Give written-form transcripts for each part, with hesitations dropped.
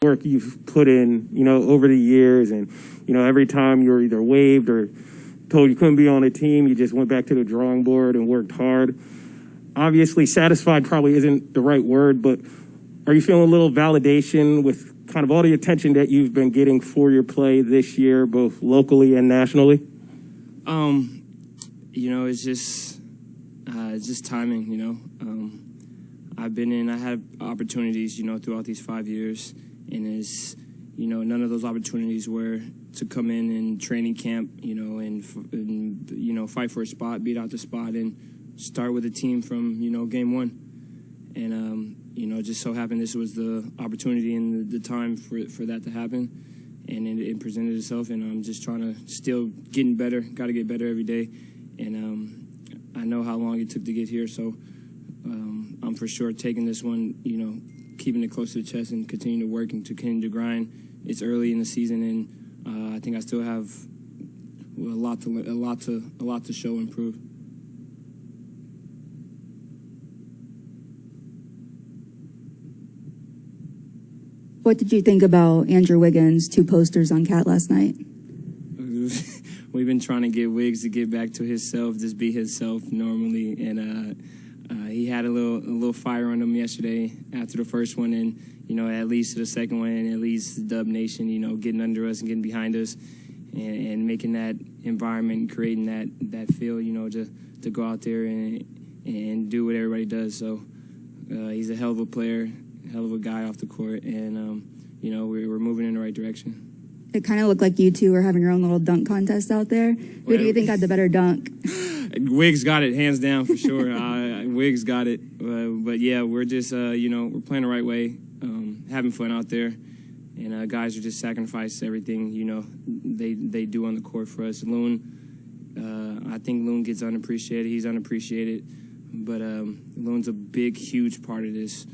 work you've put in, over the years, and, every time you're either waived or told you couldn't be on a team, you just went back to the drawing board and worked hard. Obviously, satisfied probably isn't the right word, but are you feeling a little validation with kind of all the attention that you've been getting for your play this year, both locally and nationally? It's just timing, I had opportunities, throughout these 5 years, and none of those opportunities were to come in training camp, and fight for a spot, beat out the spot, and start with a team from, game one. And, just so happened this was the opportunity and the time for that to happen. And it presented itself, and I'm just trying to still getting better, got to get better every day. And I know how long it took to get here, so I'm for sure taking this one, keeping it close to the chest and continuing to work and to continue to grind. It's early in the season, and I think I still have a lot to show and prove. What did you think about Andrew Wiggins' 2 posters on Cat last night? We've been trying to get Wiggs to get back to himself, just be himself normally, and he had a little fire on him yesterday after the first one, and at least to the second one, and at least Dub Nation, getting under us and getting behind us, and making that environment, creating that feel, to go out there and do what everybody does. So he's a hell of a player, hell of a guy off the court, and we're moving in the right direction. It kind of looked like you two were having your own little dunk contest out there. Who do you think had the better dunk? Wiggs got it, hands down, for sure. Wiggs got it. But, yeah, we're just, we're playing the right way, having fun out there. And guys are just sacrifice everything, they do on the court for us. Loon, I think Loon gets unappreciated. He's unappreciated. But Loon's a big, huge part of this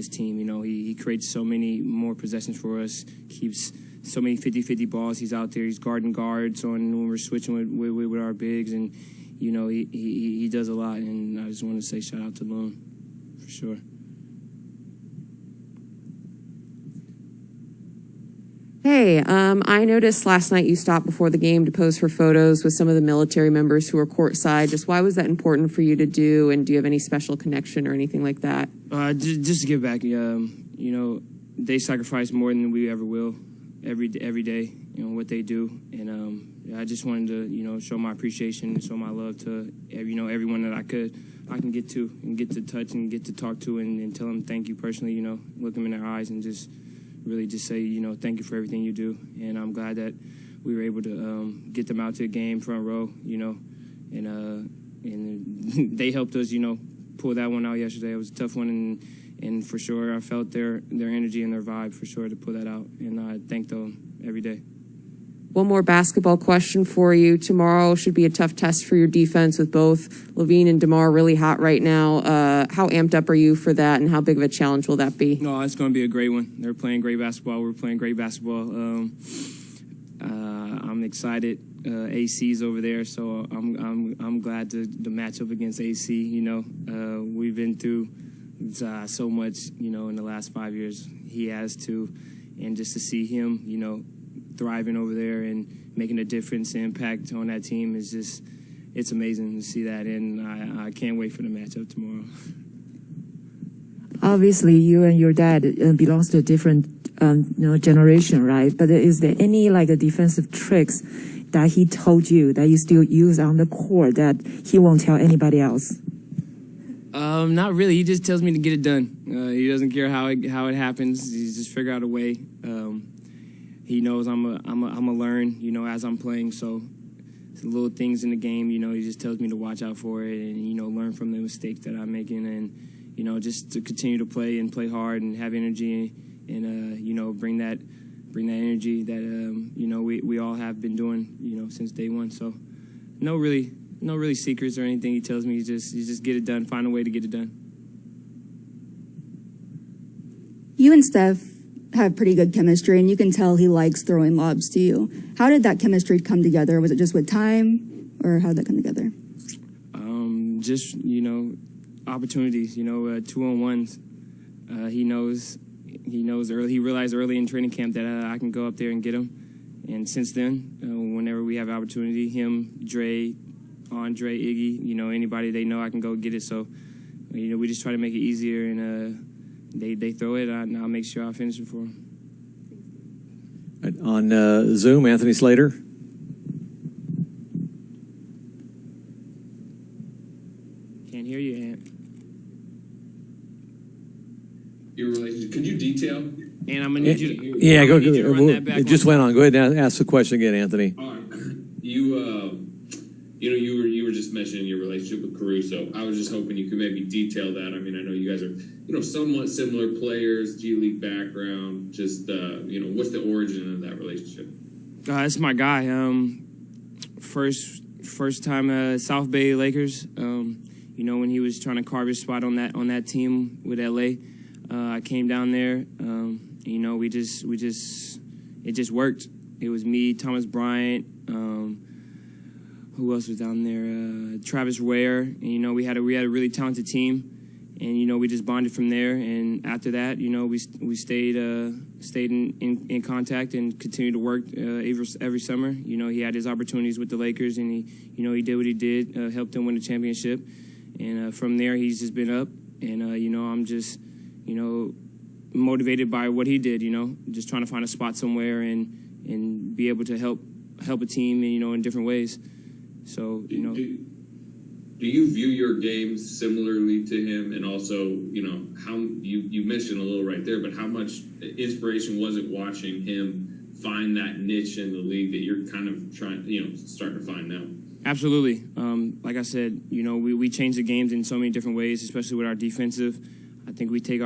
team. He creates so many more possessions for us, keeps so many 50-50 balls. He's out there. He's guarding guards when we're switching with our bigs, and he does a lot. And I just want to say shout out to Loon for sure. Hey, I noticed last night you stopped before the game to pose for photos with some of the military members who were courtside. Just why was that important for you to do, and do you have any special connection or anything like that? Just to give back. They sacrifice more than we ever will every day, what they do. And I just wanted to, show my appreciation and show my love to, everyone that I can get to and get to touch and get to talk to and tell them thank you personally, look them in their eyes and just really just say, thank you for everything you do. And I'm glad that we were able to get them out to the game front row, and they helped us, pull that one out yesterday. It was a tough one, and for sure I felt their energy and their vibe for sure to pull that out, and I thank them every day. One more basketball question for you. Tomorrow should be a tough test for your defense with both Levine and DeMar really hot right now. How amped up are you for that, and how big of a challenge will that be? No, it's going to be a great one. They're playing great basketball. We're playing great basketball. I'm excited. AC's over there, so I'm glad to match up against AC. We've been through so much, in the last 5 years. He has to, and just to see him, thriving over there and making a difference and impact on that team is just, it's amazing to see that, and I can't wait for the matchup tomorrow. Obviously, you and your dad belongs to a different generation, right? But is there any defensive tricks that he told you that you still use on the court that he won't tell anybody else? Not really. He just tells me to get it done. He doesn't care how it happens. He just figure out a way. He knows I'm a learn, as I'm playing. So it's the little things in the game, he just tells me to watch out for it and, learn from the mistakes that I'm making and, just to continue to play hard and have energy and, bring that energy that, we all have been doing, since day one. So no really secrets or anything. He tells me you just get it done, find a way to get it done. You and Steph have pretty good chemistry, and you can tell he likes throwing lobs to you. How did that chemistry come together? Was it just with time, or how did that come together? Just, opportunities, 2-on-1s. He knows he knows early. He realized early in training camp that I can go up there and get him. And since then, whenever we have opportunity, him, Dre, Andre, Iggy, anybody they know, I can go get it. So, we just try to make it easier, and they throw it, and I'll make sure I finish it for them. On Zoom, Anthony Slater. Can't hear you, Ant. Your relationship. Could you detail? And I'm gonna need you to. Yeah, I'm go. gonna need you to run that back It just went on. Go ahead and ask the question again, Anthony. All right. You were just mentioning your relationship with Caruso. I was just hoping you could maybe detail that. I mean, I know you guys are, somewhat similar players, G League background. Just, what's the origin of that relationship? That's my guy. First time South Bay Lakers. When he was trying to carve his spot on that team with LA, I came down there. It just worked. It was me, Thomas Bryant. Who else was down there? Travis Ware. And, we had a really talented team, and we just bonded from there. And after that, we stayed in contact and continued to work every summer. He had his opportunities with the Lakers, and he did what he did, helped them win the championship. And from there, he's just been up. And I'm just motivated by what he did. Just trying to find a spot somewhere and be able to help a team, in different ways. So, Do you view your games similarly to him? And also, how you mentioned a little right there, but how much inspiration was it watching him find that niche in the league that you're kind of starting to find now? Absolutely. Like I said, we change the games in so many different ways, especially with our defensive. I think we take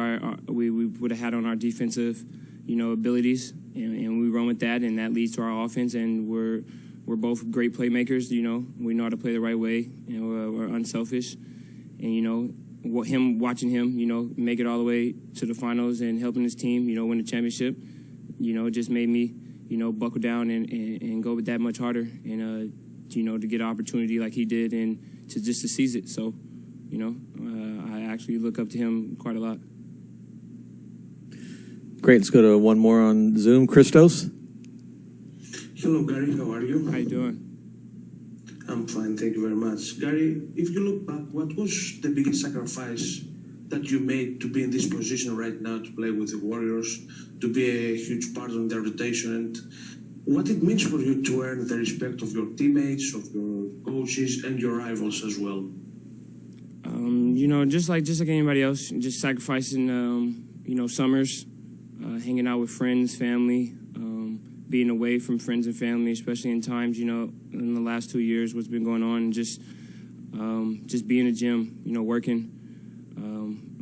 we would have had on our defensive, abilities, and we run with that, and that leads to our offense, and we're both great playmakers. We know how to play the right way, and we're unselfish. And, watching him, make it all the way to the finals and helping his team, win the championship, it just made me, buckle down and go that much harder and, to get an opportunity like he did and to seize it. So, I actually look up to him quite a lot. Great. Let's go to one more on Zoom. Christos. Hello, Gary. How are you? How you doing? I'm fine. Thank you very much. Gary, if you look back, what was the biggest sacrifice that you made to be in this position right now, to play with the Warriors, to be a huge part of their rotation, and what it means for you to earn the respect of your teammates, of your coaches, and your rivals as well? Just like anybody else, just sacrificing, summers, hanging out with friends, family, being away from friends and family, especially in times, in the last 2 years, what's been going on, and just being in the gym, working.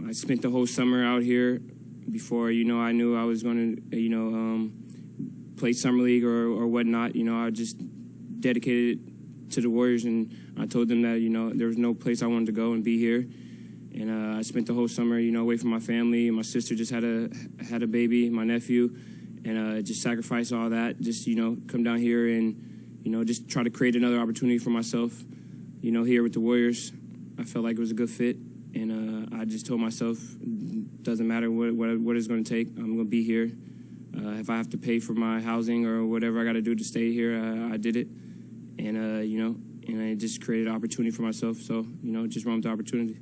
I spent the whole summer out here before, I knew I was going to, play summer league or whatnot. I just dedicated it to the Warriors, and I told them that, there was no place I wanted to go and be here. And I spent the whole summer, away from my family. My sister just had a baby, my nephew, and just sacrifice all that. Just, come down here and, just try to create another opportunity for myself, here with the Warriors. I felt like it was a good fit, and I just told myself, doesn't matter what it's going to take, I'm going to be here. If I have to pay for my housing or whatever I got to do to stay here, I did it. And, and I just created an opportunity for myself. So, just run with the opportunity.